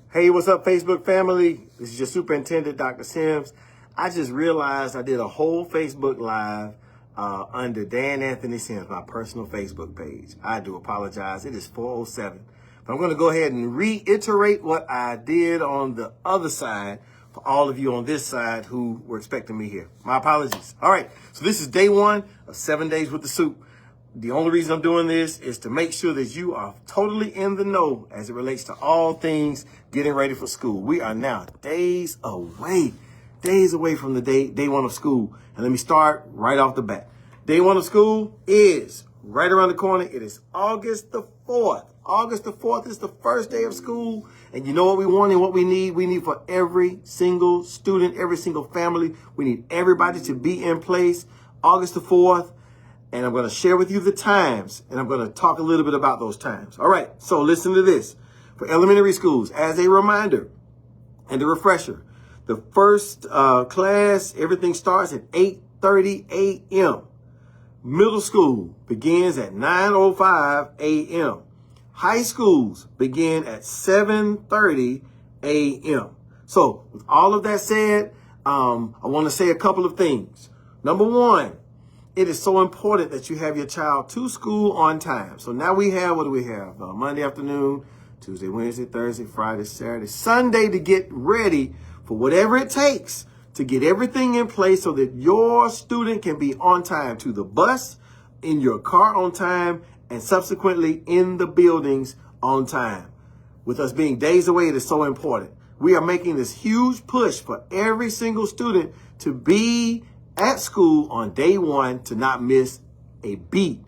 Hey, what's up, Facebook family? This is your superintendent, Dr. Sims. I just realized I did a whole Facebook Live under Dan Anthony Sims, my personal Facebook page. I do apologize. It is 4:07. But I'm going to go ahead and reiterate what I did on the other side for all of you on this side who were expecting me here. My apologies. All right. So this is day one of 7 days with the Supe. The only reason I'm doing this is to make sure that you are totally in the know as it relates to all things getting ready for school. We are now days away from the day one of school. And let me start right off the bat. Day one of school is right around the corner. It is August the 4th. August the 4th is the first day of school. And you know what we want and what we need? We need for every single student, every single family. We need everybody to be in place August the 4th. And I'm going to share with you the times, and I'm going to talk a little bit about those times. All right, so listen to this. For elementary schools, as a reminder and a refresher, the first class, everything starts at 8:30 a.m. Middle school begins at 9:05 a.m. High schools begin at 7:30 a.m. So with all of that said, I want to say a couple of things. Number one, it is so important that you have your child to school on time. So now we have, what do we have? Monday afternoon, Tuesday, Wednesday, Thursday, Friday, Saturday, Sunday to get ready for whatever it takes to get everything in place so that your student can be on time to the bus, in your car on time, and subsequently in the buildings on time. With us being days away, it is so important. We are making this huge push for every single student to be at school on day one, to not miss a beat.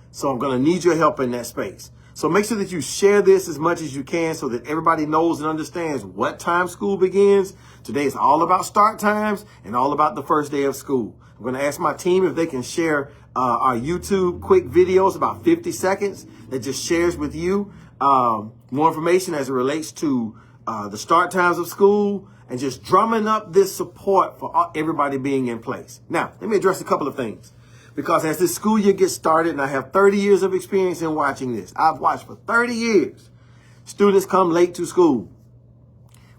So I'm going to need your help in that space. So make sure that you share this as much as you can so that everybody knows and understands what time school begins. Today is all about start times and all about the first day of school. I'm going to ask my team if they can share our YouTube quick videos, about 50 seconds, that just shares with you more information as it relates to the start times of school, and just drumming up this support for everybody being in place. Now, let me address a couple of things. Because as this school year gets started, and I have 30 years of experience in watching this, I've watched for 30 years, students come late to school.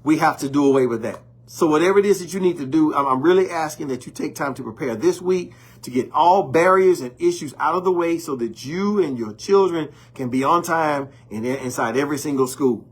We have to do away with that. So whatever it is that you need to do, I'm really asking that you take time to prepare this week to get all barriers and issues out of the way so that you and your children can be on time inside every single school.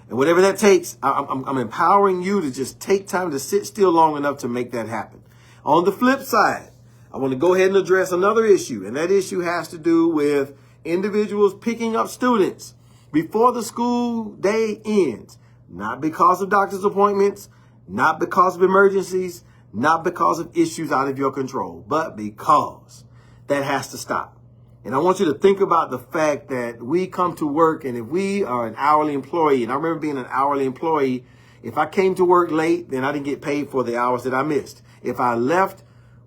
And whatever that takes, I'm empowering you to just take time to sit still long enough to make that happen. On the flip side, I want to go ahead and address another issue, and that issue has to do with individuals picking up students before the school day ends, not because of doctor's appointments, not because of emergencies, not because of issues out of your control, but because that has to stop. And I want you to think about the fact that we come to work, and if we are an hourly employee, and I remember being an hourly employee, if I came to work late, then I didn't get paid for the hours that I missed. If I left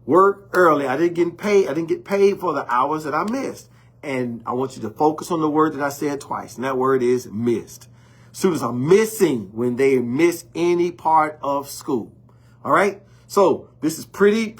work early, I didn't get paid for the hours that I missed. And I want you to focus on the word that I said twice, and that word is missed. Students are missing when they miss any part of school. All right? So this is pretty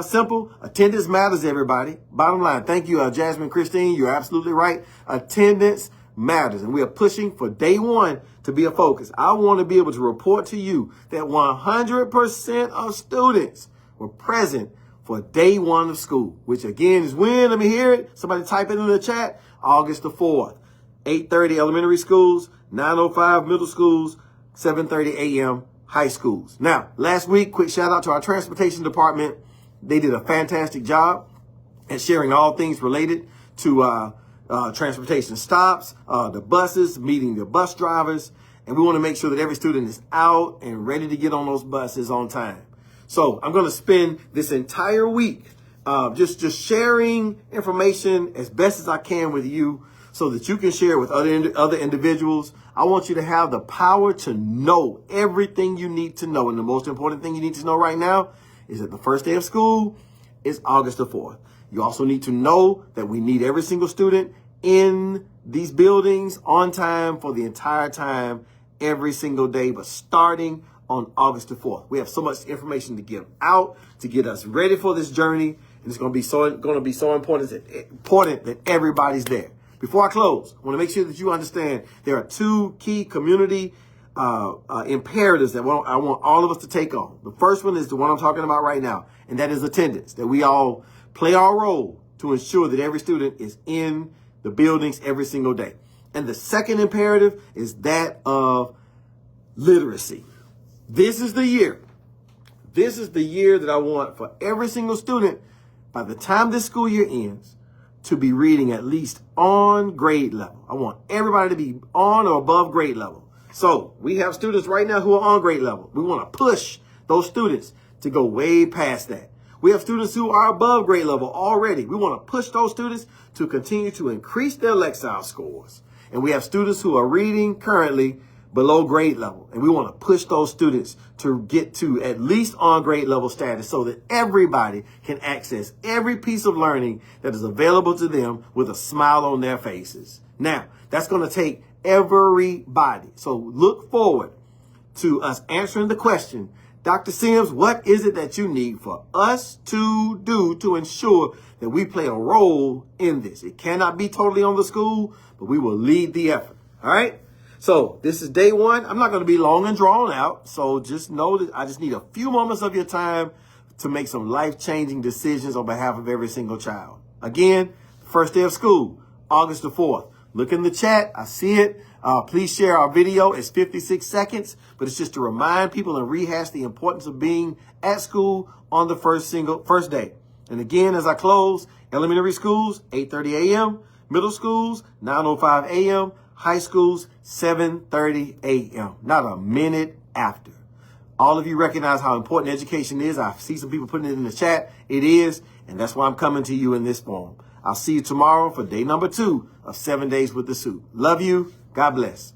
simple. Attendance matters, everybody. Bottom line, thank you, Jasmine Christine. You're absolutely right. Attendance matters. And we are pushing for day one to be a focus. I want to be able to report to you that 100% of students were present for day one of school, which again is when? Let me hear it. Somebody type it in the chat. August the 4th. 8:30 elementary schools, 9:05 middle schools, 7:30 a.m. high schools. Now, last week, quick shout out to our transportation department. They did a fantastic job at sharing all things related to transportation stops, the buses, meeting the bus drivers. And we want to make sure that every student is out and ready to get on those buses on time. So I'm going to spend this entire week just sharing information as best as I can with you so that you can share with other individuals. I want you to have the power to know everything you need to know. And the most important thing you need to know right now is that the first day of school is August the 4th. You also need to know that we need every single student in these buildings on time for the entire time, every single day, but starting on August the 4th. We have so much information to give out to get us ready for this journey. And it's going to be so important that everybody's there. Before I close, I want to make sure that you understand there are two key community imperatives that I want all of us to take on. The first one is the one I'm talking about right now, and that is attendance, that we all play our role to ensure that every student is in the buildings every single day. And the second imperative is that of literacy. This is the year. This is the year that I want for every single student, by the time this school year ends, to be reading at least on grade level. I want everybody to be on or above grade level. So we have students right now who are on grade level. We want to push those students to go way past that. We have students who are above grade level already. We want to push those students to continue to increase their Lexile scores. And we have students who are reading currently below grade level. And we want to push those students to get to at least on grade level status so that everybody can access every piece of learning that is available to them with a smile on their faces. Now, that's going to take everybody. So look forward to us answering the question, Dr. Sims, what is it that you need for us to do to ensure that we play a role in this? It cannot be totally on the school, but we will lead the effort. All right. So this is day one. I'm not going to be long and drawn out. So just know that I just need a few moments of your time to make some life-changing decisions on behalf of every single child. Again, first day of school, August the 4th. Look in the chat. I see it. Please share our video. It's 56 seconds, but it's just to remind people and rehash the importance of being at school on the first day. And again, as I close, elementary schools, 8:30 a.m., middle schools, 9:05 a.m., high schools, 7:30 a.m., not a minute after. All of you recognize how important education is. I see some people putting it in the chat. It is, and that's why I'm coming to you in this form. I'll see you tomorrow for day number 2 of 7 Days with the Supe. Love you. God bless.